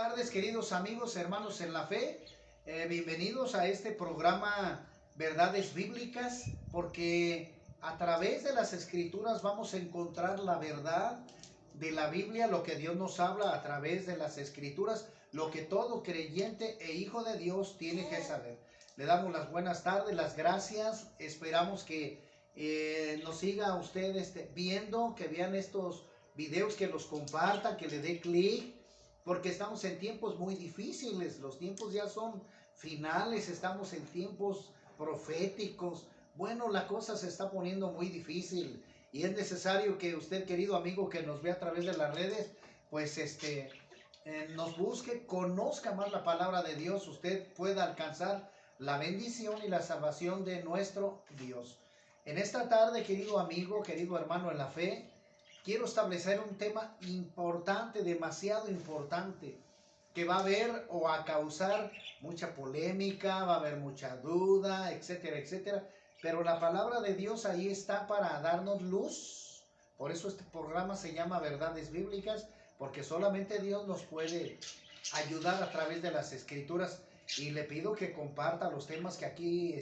tardes, queridos amigos, hermanos en la fe. Bienvenidos a este programa Verdades Bíblicas, porque a través de las Escrituras vamos a encontrar la verdad de la Biblia, lo que Dios nos habla a través de las Escrituras, lo que todo creyente e hijo de Dios tiene que saber. Le damos las buenas tardes, las gracias. Esperamos que nos siga usted viendo, que vean estos videos, que los comparta, que le dé clic, porque estamos en tiempos muy difíciles. Los tiempos ya son finales, estamos en tiempos proféticos. Bueno, la cosa se está poniendo muy difícil y es necesario que usted, querido amigo, que nos ve a través de las redes, pues nos busque, conozca más la palabra de Dios, usted pueda alcanzar la bendición y la salvación de nuestro Dios. En esta tarde, querido amigo, querido hermano en la fe, quiero establecer un tema importante, demasiado importante, que va a haber o a causar mucha polémica, va a haber mucha duda, etcétera, etcétera. Pero la palabra de Dios ahí está para darnos luz. Por eso este programa se llama Verdades Bíblicas, porque solamente Dios nos puede ayudar a través de las Escrituras. Y le pido que comparta los temas que aquí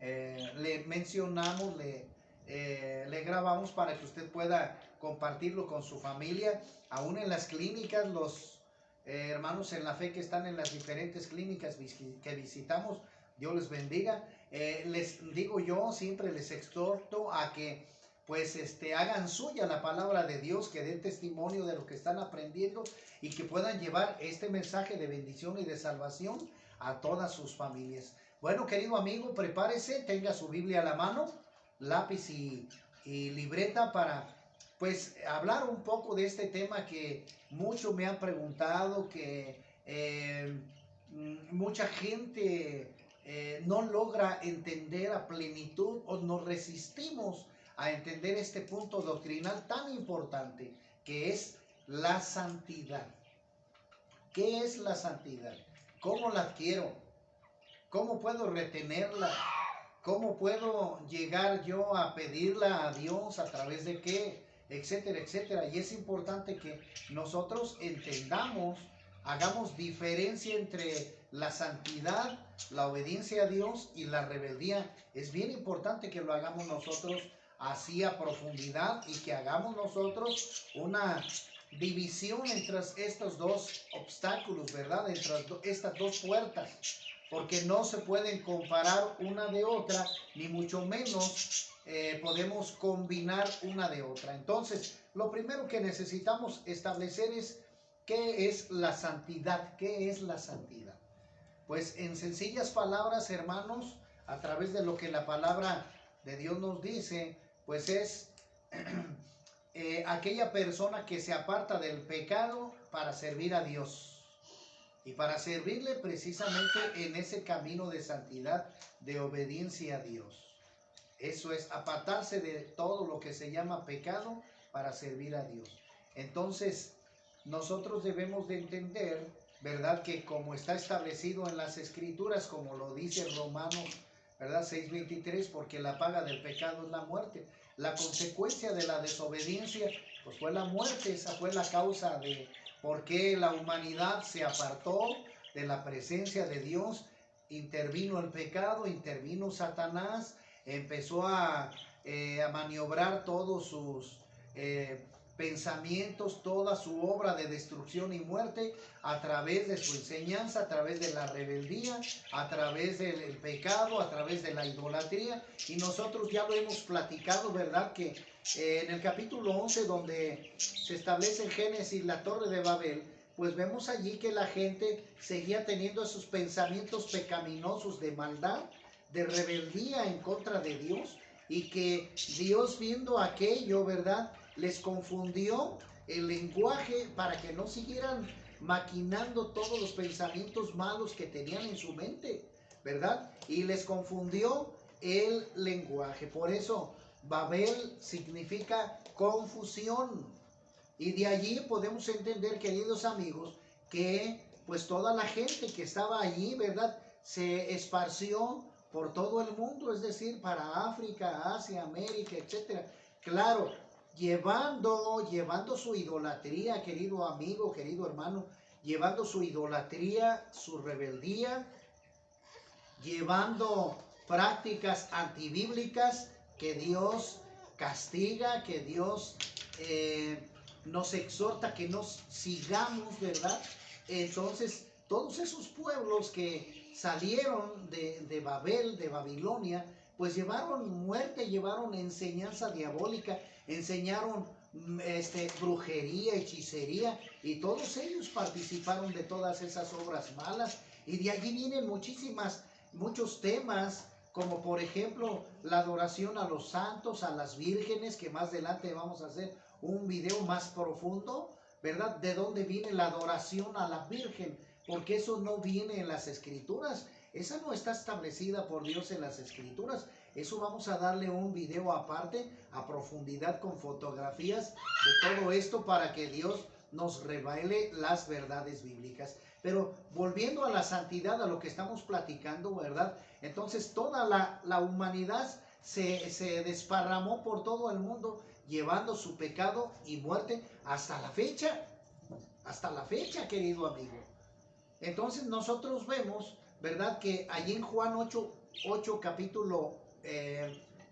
le mencionamos, le grabamos para que usted pueda compartirlo con su familia. Aún en las clínicas, los hermanos en la fe que están en las diferentes clínicas que visitamos, Dios les bendiga. Les digo, yo siempre les exhorto a que pues hagan suya la palabra de Dios, que den testimonio de lo que están aprendiendo y que puedan llevar este mensaje de bendición y de salvación a todas sus familias. Bueno, querido amigo, prepárese, tenga su Biblia a la mano, lápiz y libreta para pues hablar un poco de este tema que mucho me han preguntado, que mucha gente no logra entender a plenitud, o nos resistimos a entender este punto doctrinal tan importante que es la santidad. ¿Qué es la santidad? ¿Cómo la adquiero? ¿Cómo puedo retenerla? ¿Cómo puedo llegar yo a pedirla a Dios? ¿A través de qué? Etcétera, etcétera. Y es importante que nosotros entendamos, hagamos diferencia entre la santidad, la obediencia a Dios y la rebeldía. Es bien importante que lo hagamos nosotros así a profundidad y que hagamos nosotros una división entre estos dos obstáculos, ¿verdad? Entre estas dos puertas, porque no se pueden comparar una de otra, ni mucho menos podemos combinar una de otra. Entonces, lo primero que necesitamos establecer es ¿qué es la santidad? ¿Qué es la santidad? Pues en sencillas palabras, hermanos, a través de lo que la palabra de Dios nos dice, pues es aquella persona que se aparta del pecado para servir a Dios. Y para servirle precisamente en ese camino de santidad, de obediencia a Dios. Eso es apartarse de todo lo que se llama pecado para servir a Dios. Entonces, nosotros debemos de entender, ¿verdad?, que como está establecido en las Escrituras, como lo dice Romanos, ¿verdad?, 6:23, porque la paga del pecado es la muerte. La consecuencia de la desobediencia, pues fue la muerte. Esa fue la causa de por qué la humanidad se apartó de la presencia de Dios. Intervino el pecado, intervino Satanás, empezó a maniobrar todos sus pensamientos, toda su obra de destrucción y muerte a través de su enseñanza, a través de la rebeldía, a través del pecado, a través de la idolatría. Y nosotros ya lo hemos platicado, ¿verdad?, que en el capítulo 11, donde se establece en Génesis la Torre de Babel, pues vemos allí que la gente seguía teniendo esos pensamientos pecaminosos de maldad, de rebeldía en contra de Dios, y que Dios, viendo aquello, ¿verdad?, les confundió el lenguaje para que no siguieran maquinando todos los pensamientos malos que tenían en su mente, ¿verdad? Y les confundió el lenguaje. Por eso Babel significa confusión. Y de allí podemos entender, queridos amigos, que pues toda la gente que estaba allí, ¿verdad?, se esparció por todo el mundo, es decir, para África, Asia, América, etcétera. Claro, llevando su idolatría, querido amigo, querido hermano, llevando su idolatría, su rebeldía, llevando prácticas antibíblicas que Dios castiga, que Dios nos exhorta que nos sigamos, ¿verdad? Entonces, todos esos pueblos que salieron de Babel, de Babilonia, pues llevaron muerte, llevaron enseñanza diabólica, enseñaron brujería, hechicería, y todos ellos participaron de todas esas obras malas. Y de allí vienen muchos temas, como por ejemplo la adoración a los santos, a las vírgenes, que más adelante vamos a hacer un video más profundo, ¿verdad? De dónde viene la adoración a la Virgen, porque eso no viene en las Escrituras, esa no está establecida por Dios en las Escrituras. Eso vamos a darle un video aparte, a profundidad, con fotografías de todo esto, para que Dios nos revele las verdades bíblicas. Pero volviendo a la santidad, a lo que estamos platicando, ¿verdad? Entonces toda la humanidad se desparramó por todo el mundo, llevando su pecado y muerte hasta la fecha, querido amigo. Entonces nosotros vemos, ¿verdad?, que allí en Juan 8 capítulo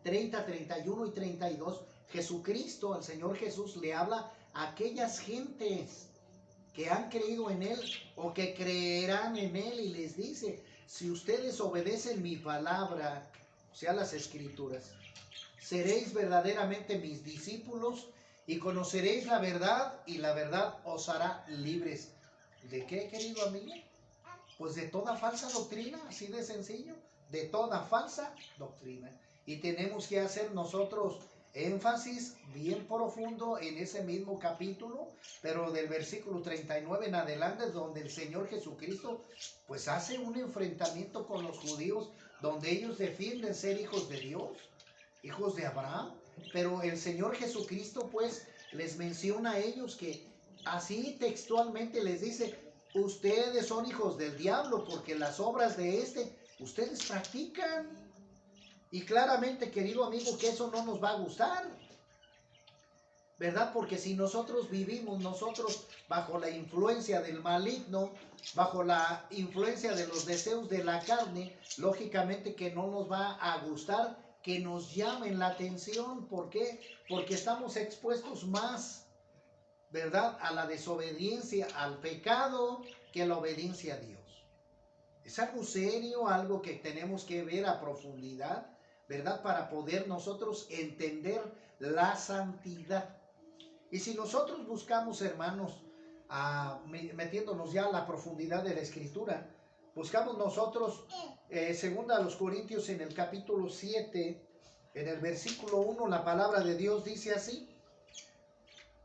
30, 31 y 32, Jesucristo, el Señor Jesús, le habla a aquellas gentes que han creído en Él o que creerán en Él, y les dice: si ustedes obedecen mi palabra, o sea, las Escrituras, seréis verdaderamente mis discípulos y conoceréis la verdad, y la verdad os hará libres. ¿De qué, querido amigo? Pues de toda falsa doctrina, así de sencillo, de toda falsa doctrina. Y tenemos que hacer nosotros énfasis bien profundo en ese mismo capítulo, pero del versículo 39 en adelante, donde el Señor Jesucristo pues hace un enfrentamiento con los judíos, donde ellos defienden ser hijos de Dios, hijos de Abraham, pero el Señor Jesucristo pues les menciona a ellos que así textualmente les dice: ustedes son hijos del diablo, porque las obras de ustedes practican. Y claramente, querido amigo, que eso no nos va a gustar, ¿verdad? Porque si nosotros vivimos bajo la influencia del maligno, bajo la influencia de los deseos de la carne, lógicamente que no nos va a gustar que nos llamen la atención. ¿Por qué? Porque estamos expuestos más, ¿verdad?, a la desobediencia, al pecado, que a la obediencia a Dios. Es algo serio, algo que tenemos que ver a profundidad, ¿verdad?, para poder nosotros entender la santidad. Y si nosotros buscamos, hermanos, metiéndonos ya a la profundidad de la Escritura, buscamos nosotros, segunda a los Corintios, en el capítulo 7, en el versículo 1, la palabra de Dios dice así: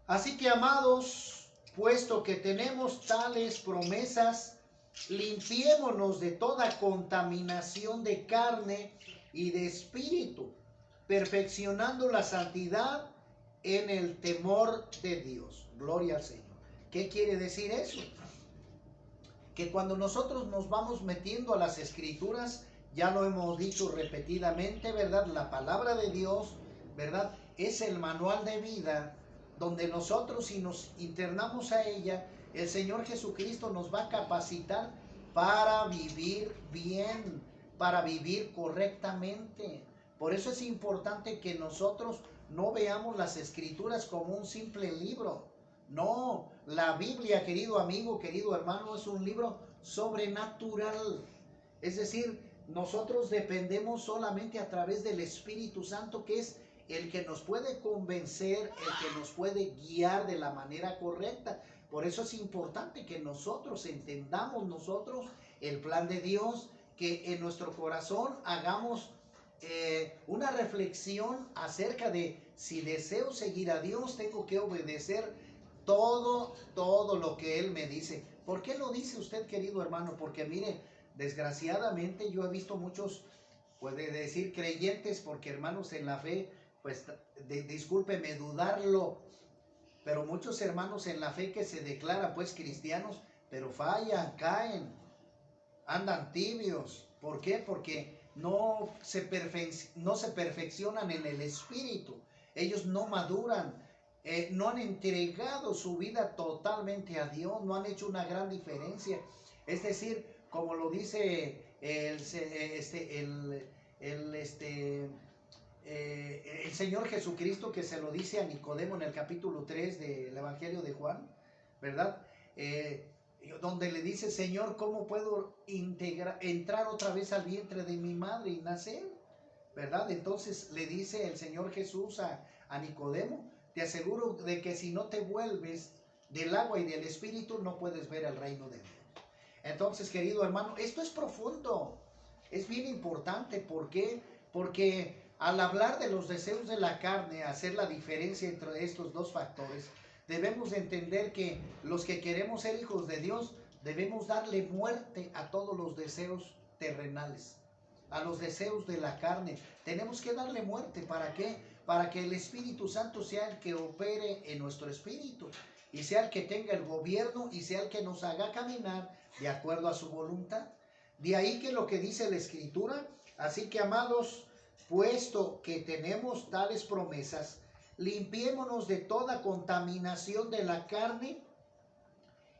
así que, amados, puesto que tenemos tales promesas, limpiémonos de toda contaminación de carne y de espíritu, perfeccionando la santidad en el temor de Dios. Gloria al Señor. ¿Qué quiere decir eso? Que cuando nosotros nos vamos metiendo a las Escrituras, ya lo hemos dicho repetidamente, ¿verdad? La palabra de Dios, ¿verdad?, es el manual de vida, donde nosotros, si nos internamos a ella, el Señor Jesucristo nos va a capacitar para vivir bien, para vivir correctamente. Por eso es importante que nosotros no veamos las Escrituras como un simple libro. No, la Biblia, querido amigo, querido hermano, es un libro sobrenatural. Es decir, nosotros dependemos solamente a través del Espíritu Santo, que es el que nos puede convencer, el que nos puede guiar de la manera correcta. Por eso es importante que nosotros entendamos el plan de Dios, que en nuestro corazón hagamos una reflexión acerca de: si deseo seguir a Dios, tengo que obedecer todo lo que Él me dice. ¿Por qué lo dice usted, querido hermano? Porque mire, desgraciadamente yo he visto muchos, puede decir creyentes, porque hermanos en la fe, pues discúlpeme dudarlo, pero muchos hermanos en la fe que se declaran pues cristianos, pero fallan, caen, andan tibios. ¿Por qué? Porque no se perfeccionan en el espíritu. Ellos no maduran. no han entregado su vida totalmente a Dios, no han hecho una gran diferencia. Es decir, como lo dice el Señor Jesucristo, que se lo dice a Nicodemo en el capítulo 3 del Evangelio de Juan, ¿verdad? Donde le dice: Señor, ¿cómo puedo entrar otra vez al vientre de mi madre y nacer? ¿Verdad? Entonces le dice el Señor Jesús a Nicodemo: te aseguro de que si no te vuelves del agua y del Espíritu, no puedes ver el reino de Dios. Entonces, querido hermano, esto es profundo, es bien importante. ¿Por qué? Porque al hablar de los deseos de la carne, hacer la diferencia entre estos dos factores, debemos entender que los que queremos ser hijos de Dios, debemos darle muerte a todos los deseos terrenales, a los deseos de la carne. Tenemos que darle muerte. ¿Para qué? Para que el Espíritu Santo sea el que opere en nuestro espíritu, y sea el que tenga el gobierno, y sea el que nos haga caminar de acuerdo a su voluntad. De ahí que lo que dice la Escritura: así que, amados, puesto que tenemos tales promesas, limpiémonos de toda contaminación de la carne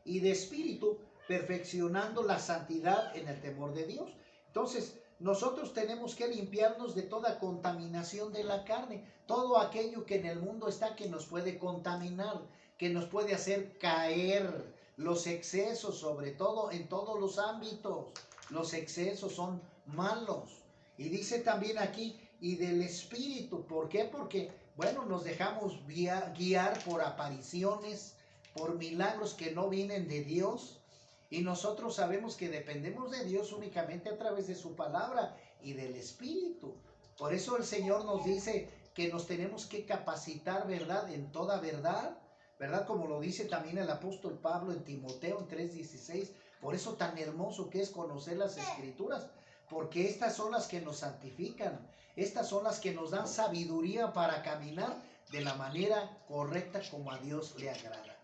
y de espíritu, perfeccionando la santidad en el temor de Dios. Entonces, nosotros tenemos que limpiarnos de toda contaminación de la carne, todo aquello que en el mundo está que nos puede contaminar, que nos puede hacer caer. Los excesos, sobre todo en todos los ámbitos, los excesos son malos. Y dice también aquí: y del espíritu. ¿Por qué? Porque, bueno, nos dejamos guiar por apariciones, por milagros que no vienen de Dios. Y nosotros sabemos que dependemos de Dios únicamente a través de su palabra y del Espíritu. Por eso el Señor nos dice que nos tenemos que capacitar, ¿verdad?, en toda verdad, ¿verdad? Como lo dice también el apóstol Pablo en Timoteo en 3:16. Por eso tan hermoso que es conocer las Escrituras, porque estas son las que nos santifican, estas son las que nos dan sabiduría para caminar de la manera correcta como a Dios le agrada.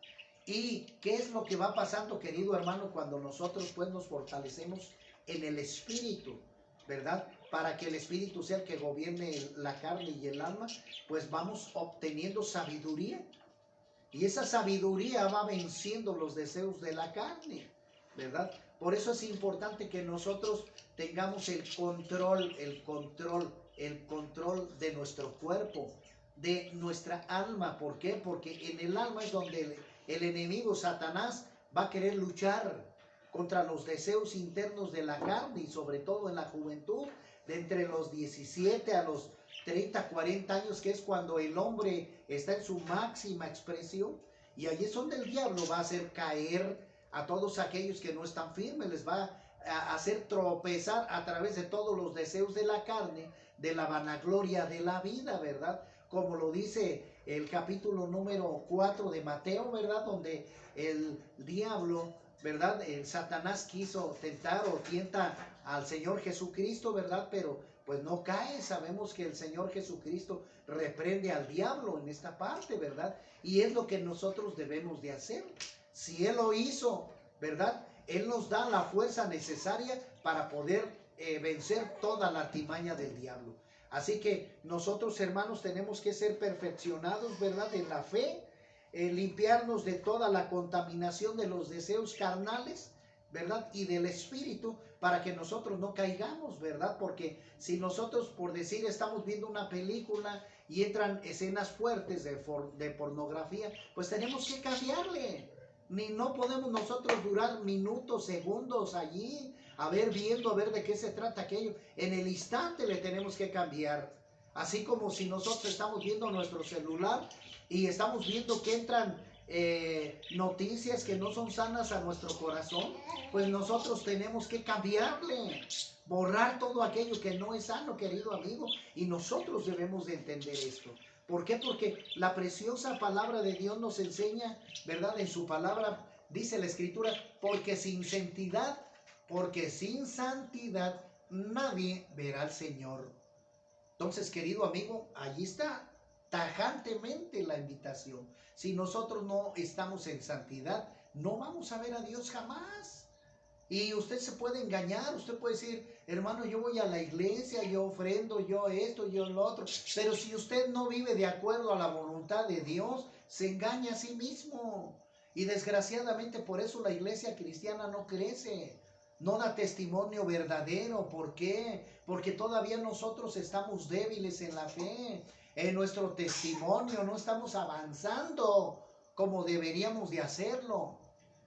¿Y qué es lo que va pasando, querido hermano, cuando nosotros pues nos fortalecemos en el Espíritu, ¿verdad? Para que el Espíritu sea el que gobierne la carne y el alma, pues vamos obteniendo sabiduría. Y esa sabiduría va venciendo los deseos de la carne, ¿verdad? Por eso es importante que nosotros tengamos el control de nuestro cuerpo, de nuestra alma. ¿Por qué? Porque en el alma es donde el enemigo Satanás va a querer luchar contra los deseos internos de la carne, y sobre todo en la juventud, de entre los 17 a los 30, 40 años, que es cuando el hombre está en su máxima expresión. Y allí es donde el diablo va a hacer caer a todos aquellos que no están firmes, les va a hacer tropezar a través de todos los deseos de la carne, de la vanagloria de la vida, ¿verdad? Como lo dice el capítulo número 4 de Mateo, ¿verdad? Donde el diablo, ¿verdad? El Satanás quiso tentar o tienta al Señor Jesucristo, ¿verdad? Pero pues no cae. Sabemos que el Señor Jesucristo reprende al diablo en esta parte, ¿verdad? Y es lo que nosotros debemos de hacer. Si Él lo hizo, ¿verdad?, Él nos da la fuerza necesaria para poder vencer toda la artimaña del diablo. Así que nosotros, hermanos, tenemos que ser perfeccionados, ¿verdad?, en la fe, limpiarnos de toda la contaminación de los deseos carnales, ¿verdad?, y del espíritu, para que nosotros no caigamos, ¿verdad? Porque si nosotros, por decir, estamos viendo una película y entran escenas fuertes de pornografía, pues tenemos que cambiarle. Ni no podemos nosotros durar minutos, segundos allí, viendo, a ver de qué se trata aquello. En el instante le tenemos que cambiar. Así como si nosotros estamos viendo nuestro celular y estamos viendo que entran noticias que no son sanas a nuestro corazón, pues nosotros tenemos que cambiarle, borrar todo aquello que no es sano, querido amigo. Y nosotros debemos de entender esto. ¿Por qué? Porque la preciosa palabra de Dios nos enseña, ¿verdad? En su palabra dice la Escritura: porque sin santidad nadie verá al Señor. Entonces, querido amigo, allí está tajantemente la invitación. Si nosotros no estamos en santidad, no vamos a ver a Dios jamás. Y usted se puede engañar, usted puede decir: hermano, yo voy a la iglesia, yo ofrendo, yo esto, yo lo otro. Pero si usted no vive de acuerdo a la voluntad de Dios, se engaña a sí mismo. Y desgraciadamente por eso la iglesia cristiana no crece, no da testimonio verdadero. ¿Por qué? Porque todavía nosotros estamos débiles en la fe, en nuestro testimonio, no estamos avanzando como deberíamos de hacerlo.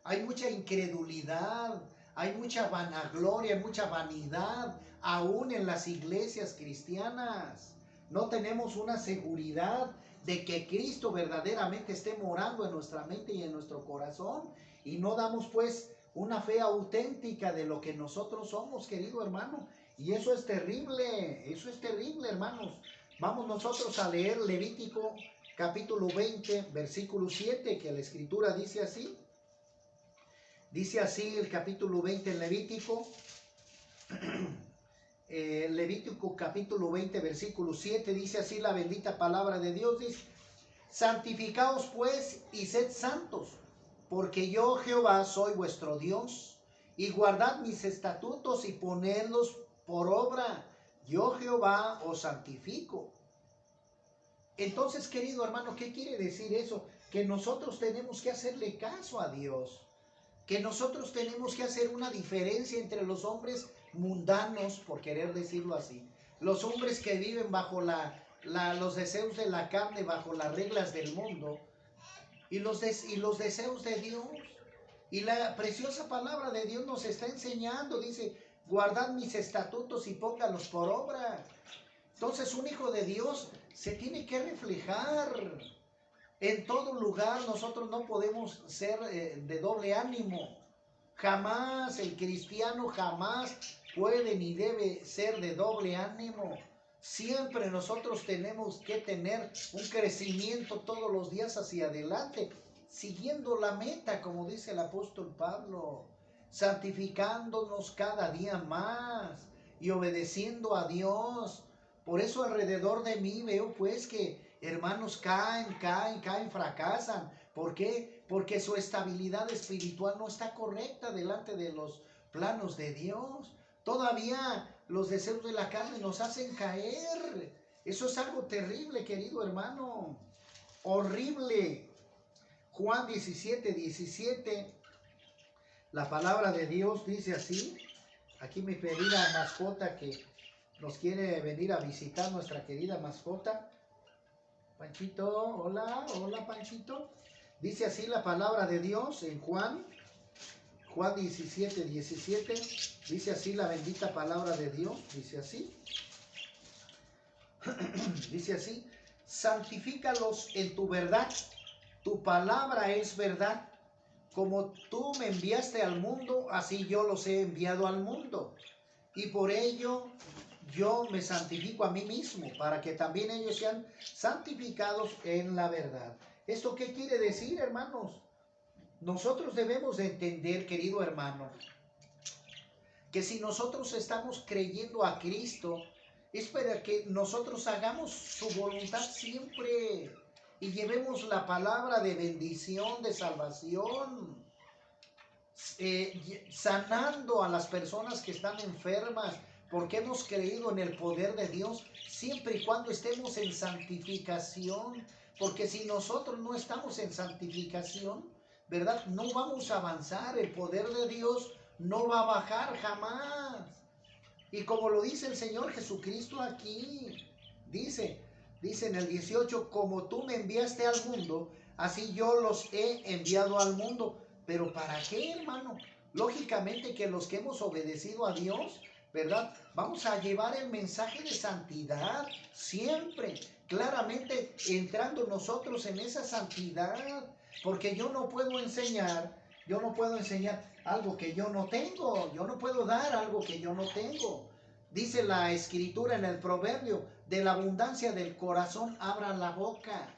Hay mucha incredulidad, hay mucha vanagloria, mucha vanidad, aún en las iglesias cristianas. No tenemos una seguridad de que Cristo verdaderamente esté morando en nuestra mente y en nuestro corazón. Y no damos pues una fe auténtica de lo que nosotros somos, querido hermano. Y eso es terrible, hermanos. Vamos nosotros a leer Levítico capítulo 20, versículo 7, que la escritura dice así. Dice así el capítulo 20 en Levítico. Levítico capítulo 20, versículo 7, dice así la bendita palabra de Dios. Dice: santificaos pues y sed santos, porque yo Jehová soy vuestro Dios, y guardad mis estatutos y ponedlos por obra. Yo Jehová os santifico. Entonces, querido hermano, ¿qué quiere decir eso? Que nosotros tenemos que hacerle caso a Dios, que nosotros tenemos que hacer una diferencia entre los hombres mundanos, por querer decirlo así, los hombres que viven bajo los deseos de la carne, bajo las reglas del mundo, y los deseos de Dios. Y la preciosa palabra de Dios nos está enseñando, dice: guardad mis estatutos y póngalos por obra. Entonces, un hijo de Dios se tiene que reflejar en todo lugar. Nosotros no podemos ser de doble ánimo. Jamás el cristiano jamás puede ni debe ser de doble ánimo. Siempre nosotros tenemos que tener un crecimiento todos los días hacia adelante, siguiendo la meta, como dice el apóstol Pablo, santificándonos cada día más y obedeciendo a Dios. Por eso alrededor de mí veo pues que hermanos caen, fracasan. ¿Por qué? Porque su estabilidad espiritual no está correcta delante de los planos de Dios. Todavía los deseos de la carne nos hacen caer. Eso es algo terrible, querido hermano. Horrible. Juan 17, 17. La palabra de Dios dice así. Aquí mi querida mascota que nos quiere venir a visitar, nuestra querida mascota. Panchito, hola, hola Panchito. Dice así la palabra de Dios en Juan 17, 17. Dice así la bendita palabra de Dios. Dice así. Dice así: santifícalos en tu verdad. Tu palabra es verdad. Como tú me enviaste al mundo, así yo los he enviado al mundo. Y por ello yo me santifico a mí mismo, para que también ellos sean santificados en la verdad. ¿Esto qué quiere decir, hermanos? Nosotros debemos de entender, querido hermano, que si nosotros estamos creyendo a Cristo, es para que nosotros hagamos su voluntad siempre y llevemos la palabra de bendición, de salvación, sanando a las personas que están enfermas, porque hemos creído en el poder de Dios, siempre y cuando estemos en santificación. Porque si nosotros no estamos en santificación, ¿verdad?, no vamos a avanzar. El poder de Dios no va a bajar jamás. Y como lo dice el Señor Jesucristo aquí, dice en el 18: como tú me enviaste al mundo, así yo los he enviado al mundo. ¿Pero para qué, hermano? Lógicamente que los que hemos obedecido a Dios, ¿verdad?, vamos a llevar el mensaje de santidad siempre, claramente entrando nosotros en esa santidad, porque yo no puedo enseñar algo que yo no tengo, yo no puedo dar algo que yo no tengo. Dice la escritura en el proverbio: de la abundancia del corazón abran la boca.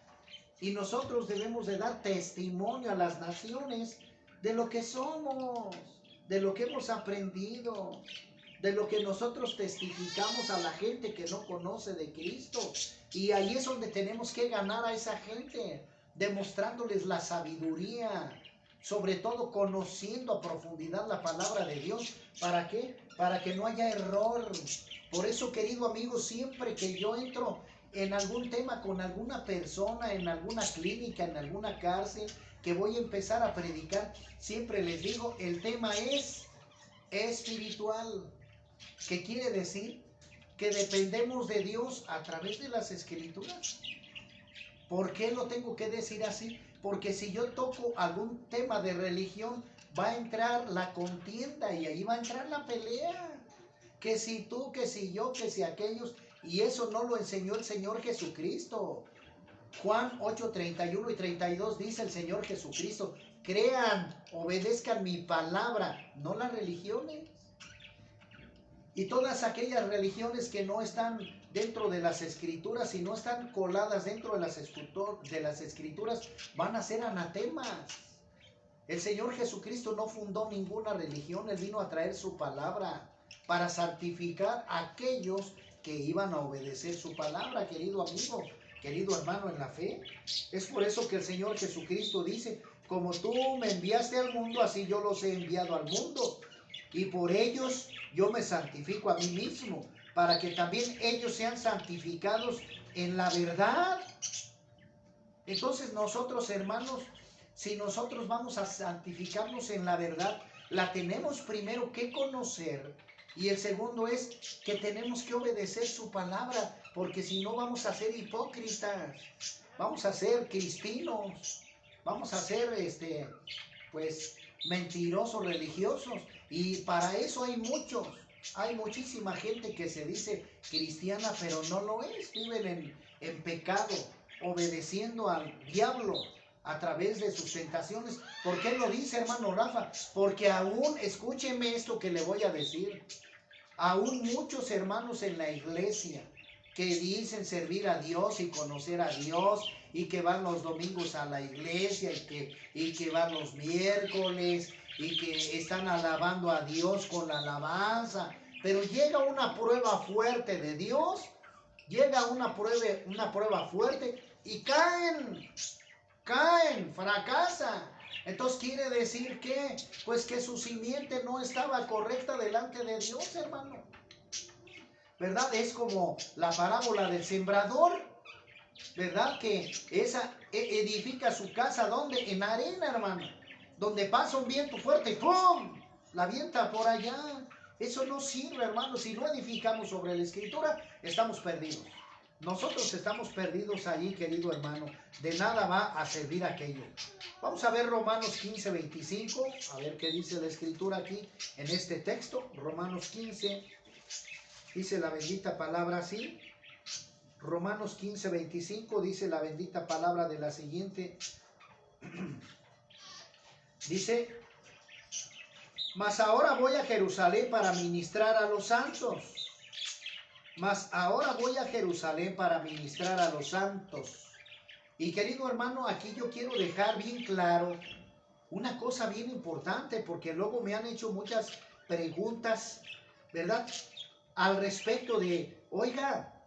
Y nosotros debemos de dar testimonio a las naciones de lo que somos, de lo que hemos aprendido, de lo que nosotros testificamos a la gente que no conoce de Cristo. Y ahí es donde tenemos que ganar a esa gente, demostrándoles la sabiduría, sobre todo conociendo a profundidad la palabra de Dios. ¿Para qué? Para que no haya error. Por eso, querido amigo, siempre que yo entro en algún tema con alguna persona, en alguna clínica, en alguna cárcel, que voy a empezar a predicar, siempre les digo, el tema es espiritual. ¿Qué quiere decir? Que dependemos de Dios a través de las escrituras. ¿Por qué lo tengo que decir así? Porque si yo toco algún tema de religión, va a entrar la contienda y ahí va a entrar la pelea. Que si tú, que si yo, que si aquellos. Y eso no lo enseñó el Señor Jesucristo. Juan 8, 31 y 32 dice el Señor Jesucristo: crean, obedezcan mi palabra, no las religiones. Y todas aquellas religiones que no están dentro de las escrituras y no están coladas dentro de las escrituras van a ser anatemas. El Señor Jesucristo no fundó ninguna religión, Él vino a traer su palabra para santificar a aquellos que iban a obedecer su palabra, querido amigo, querido hermano en la fe. Es por eso que el Señor Jesucristo dice: como tú me enviaste al mundo, así yo los he enviado al mundo. Y por ellos yo me santifico a mí mismo, para que también ellos sean santificados en la verdad. Entonces nosotros, hermanos, si nosotros vamos a santificarnos en la verdad, la tenemos primero que conocer. Y el segundo es que tenemos que obedecer su palabra, porque si no vamos a ser hipócritas, vamos a ser cristinos, vamos a ser pues mentirosos religiosos. Y para eso hay muchísima gente que se dice cristiana, pero no lo es. Viven en pecado, obedeciendo al diablo a través de sus tentaciones. ¿Por qué lo dice, hermano Rafa? Porque aún, escúcheme esto que le voy a decir, aún muchos hermanos en la iglesia que dicen servir a Dios y conocer a Dios, y que van los domingos a la iglesia, y que van los miércoles, y que están alabando a Dios con la alabanza, pero llega una prueba fuerte de Dios, llega una prueba fuerte y caen, fracasan. Entonces quiere decir que, pues que su simiente no estaba correcta delante de Dios, hermano. ¿Verdad? Es como la parábola del sembrador, ¿verdad? Que esa edifica su casa, ¿dónde? En arena, hermano. Donde pasa un viento fuerte y ¡pum!, la avienta por allá. Eso no sirve, hermano. Si no edificamos sobre la escritura, estamos perdidos. Nosotros estamos perdidos allí, querido hermano. De nada va a servir aquello. Vamos a ver Romanos 15, 25. A ver qué dice la escritura aquí en este texto. Romanos 15, dice la bendita palabra así. Romanos 15, 25 dice la bendita palabra de la siguiente. Dice: mas ahora voy a Jerusalén para ministrar a los santos. Mas ahora voy a Jerusalén para ministrar a los santos. Y querido hermano, aquí yo quiero dejar bien claro una cosa bien importante, porque luego me han hecho muchas preguntas, ¿verdad?, al respecto de, oiga,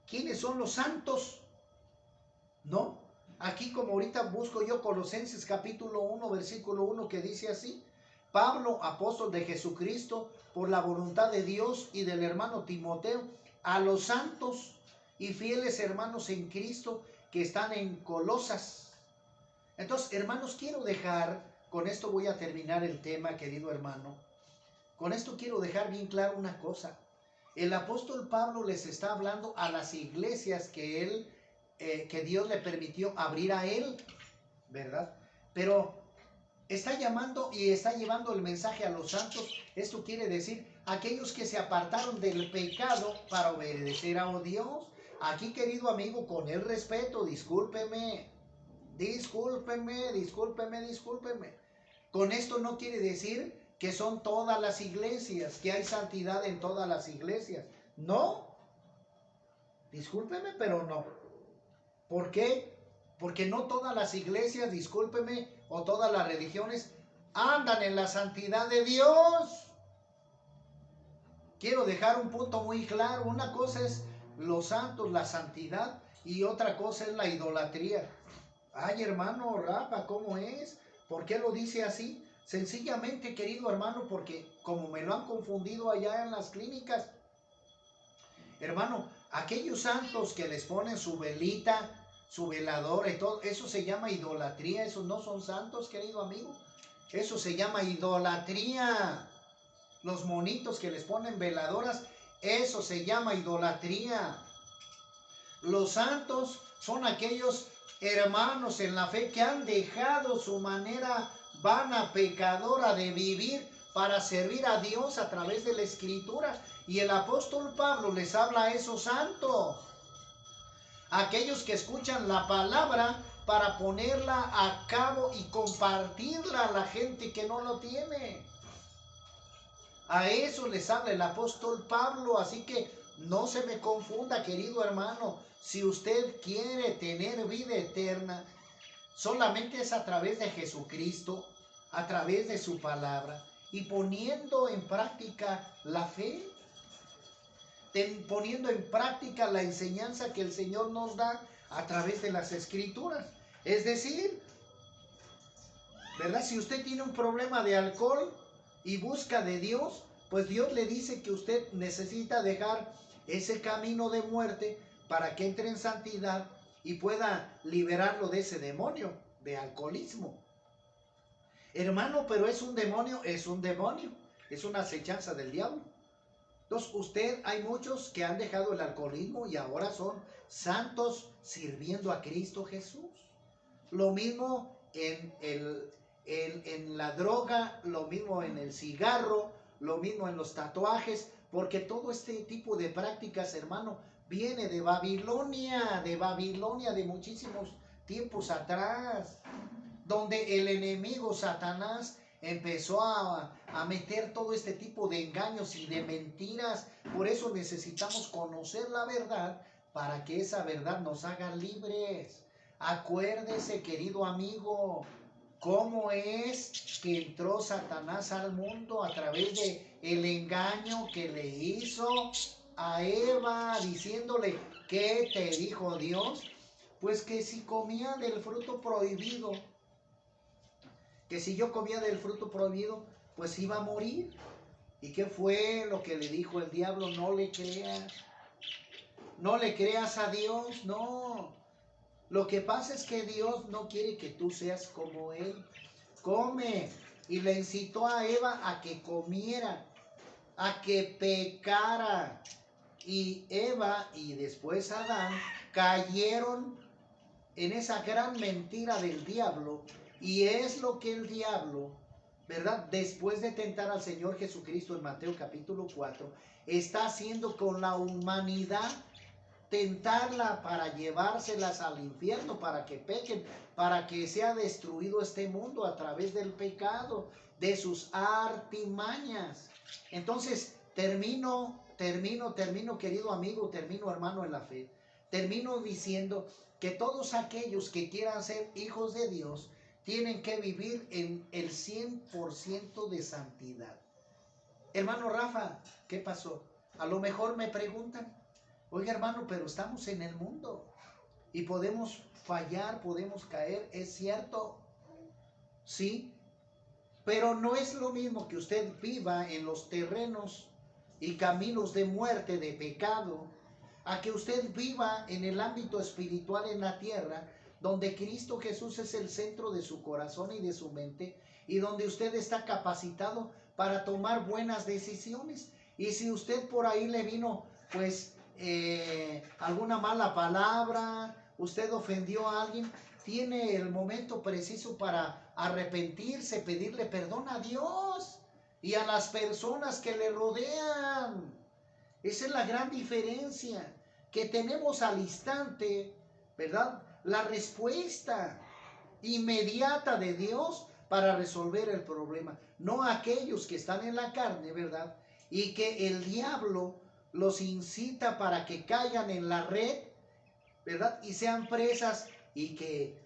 ¿quiénes son los santos? ¿No? Aquí, como ahorita busco yo Colosenses capítulo 1, versículo 1, que dice así: Pablo, apóstol de Jesucristo, por la voluntad de Dios, y del hermano Timoteo, a los santos y fieles hermanos en Cristo que están en Colosas. Entonces, hermanos, quiero dejar, con esto voy a terminar el tema, querido hermano. Con esto quiero dejar bien claro una cosa. El apóstol Pablo les está hablando a las iglesias que Dios le permitió abrir a él, ¿verdad? Pero está llamando y está llevando el mensaje a los santos. Esto quiere decir aquellos que se apartaron del pecado para obedecer a Dios. Aquí, querido amigo, con el respeto, discúlpeme. Con esto no quiere decir que son todas las iglesias, que hay santidad en todas las iglesias. No. Discúlpeme, pero no. ¿Por qué? Porque no todas las iglesias, discúlpeme, o todas las religiones andan en la santidad de Dios. Quiero dejar un punto muy claro. Una cosa es los santos, la santidad, y otra cosa es la idolatría. Ay, hermano Rafa, ¿cómo es? ¿Por qué lo dice así? Sencillamente, querido hermano, porque como me lo han confundido allá en las clínicas, Hermano, aquellos santos que les ponen su velita, su veladora y todo, eso se llama idolatría. Esos no son santos, querido amigo. Eso se llama idolatría. Los monitos que les ponen veladoras, eso se llama idolatría. Los santos son aquellos hermanos en la fe que han dejado su manera vana, pecadora de vivir para servir a Dios a través de la Escritura. Y el apóstol Pablo les habla a esos santos, aquellos que escuchan la palabra para ponerla a cabo y compartirla a la gente que no lo tiene. A eso les habla el apóstol Pablo. Así que no se me confunda, querido hermano. Si usted quiere tener vida eterna, solamente es a través de Jesucristo, a través de su palabra, y poniendo en práctica la fe, poniendo en práctica la enseñanza que el Señor nos da a través de las Escrituras. Es decir, ¿verdad? Si usted tiene un problema de alcohol y busca de Dios, pues Dios le dice que usted necesita dejar ese camino de muerte para que entre en santidad y pueda liberarlo de ese demonio de alcoholismo. Hermano, pero es un demonio, es una acechanza del diablo. Entonces hay muchos que han dejado el alcoholismo y ahora son santos sirviendo a Cristo Jesús. Lo mismo en la droga, lo mismo en el cigarro, lo mismo en los tatuajes, porque todo este tipo de prácticas, hermano, viene de Babilonia, de muchísimos tiempos atrás, donde el enemigo Satanás empezó a meter todo este tipo de engaños y de mentiras. Por eso necesitamos conocer la verdad para que esa verdad nos haga libres. Acuérdese, querido amigo, cómo es que entró Satanás al mundo a través de el engaño que le hizo a Eva, diciéndole, ¿qué te dijo Dios? Pues que si comía del fruto prohibido, que si yo comía del fruto prohibido, pues iba a morir. ¿Y qué fue lo que le dijo el diablo? No le creas. No le creas a Dios, no. Lo que pasa es que Dios no quiere que tú seas como Él. Come. Y le incitó a Eva a que comiera, a que pecara. Y Eva y después Adán cayeron en esa gran mentira del diablo. Y es lo que el diablo, ¿verdad? Después de tentar al Señor Jesucristo en Mateo capítulo 4, está haciendo con la humanidad, tentarla para llevárselas al infierno, para que pequen, para que sea destruido este mundo a través del pecado, de sus artimañas. Entonces, termino, querido amigo, termino, hermano, en la fe. Termino diciendo que todos aquellos que quieran ser hijos de Dios tienen que vivir en el 100% de santidad. Hermano Rafa, ¿qué pasó? A lo mejor me preguntan, oiga hermano, pero estamos en el mundo y podemos fallar, podemos caer, es cierto, sí, pero no es lo mismo que usted viva en los terrenos y caminos de muerte, de pecado, a que usted viva en el ámbito espiritual en la tierra, donde Cristo Jesús es el centro de su corazón y de su mente, y donde usted está capacitado para tomar buenas decisiones. Y si usted por ahí le vino, pues, alguna mala palabra, usted ofendió a alguien, tiene el momento preciso para arrepentirse, pedirle perdón a Dios y a las personas que le rodean. Esa es la gran diferencia, que tenemos al instante, ¿verdad?, la respuesta inmediata de Dios para resolver el problema. No aquellos que están en la carne, ¿verdad?, y que el diablo los incita para que caigan en la red, ¿verdad?, y sean presas y que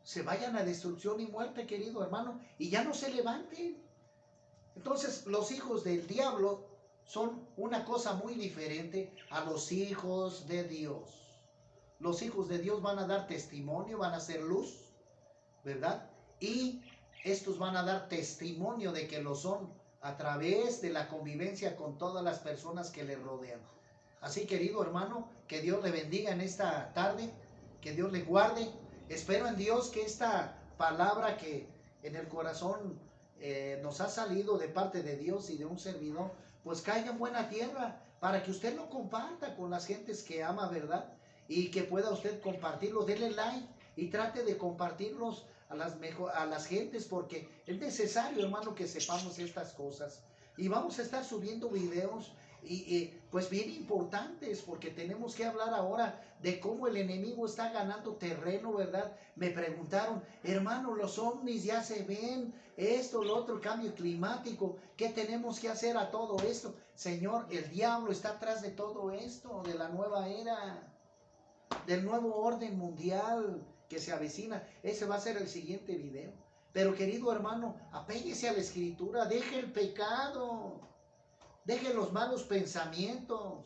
se vayan a destrucción y muerte, querido hermano, y ya no se levanten. Entonces, los hijos del diablo son una cosa muy diferente a los hijos de Dios. Los hijos de Dios van a dar testimonio, van a ser luz, ¿verdad? Y estos van a dar testimonio de que lo son a través de la convivencia con todas las personas que le rodean. Así, querido hermano, que Dios le bendiga en esta tarde, que Dios le guarde. Espero en Dios que esta palabra que en el corazón nos ha salido de parte de Dios y de un servidor, pues caiga en buena tierra para que usted lo comparta con las gentes que ama, ¿verdad? Y que pueda usted compartirlo, dele like y trate de compartirlos a las gentes, porque es necesario, hermano, que sepamos estas cosas. Y vamos a estar subiendo videos pues bien importantes, porque tenemos que hablar ahora de cómo el enemigo está ganando terreno, ¿verdad? Me preguntaron, hermano, los ovnis ya se ven, esto, lo otro, el cambio climático, ¿qué tenemos que hacer a todo esto? Señor, el diablo está atrás de todo esto, de la nueva era, del nuevo orden mundial que se avecina. Ese va a ser el siguiente video. Pero querido hermano, apéguese a la escritura, deje el pecado, deje los malos pensamientos,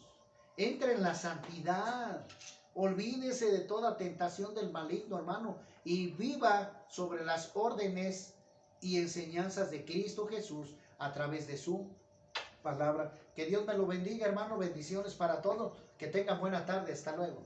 entre en la santidad, olvídese de toda tentación del maligno, hermano, y viva sobre las órdenes y enseñanzas de Cristo Jesús a través de su palabra. Que Dios me lo bendiga, hermano. Bendiciones para todos. Que tengan buena tarde. Hasta luego.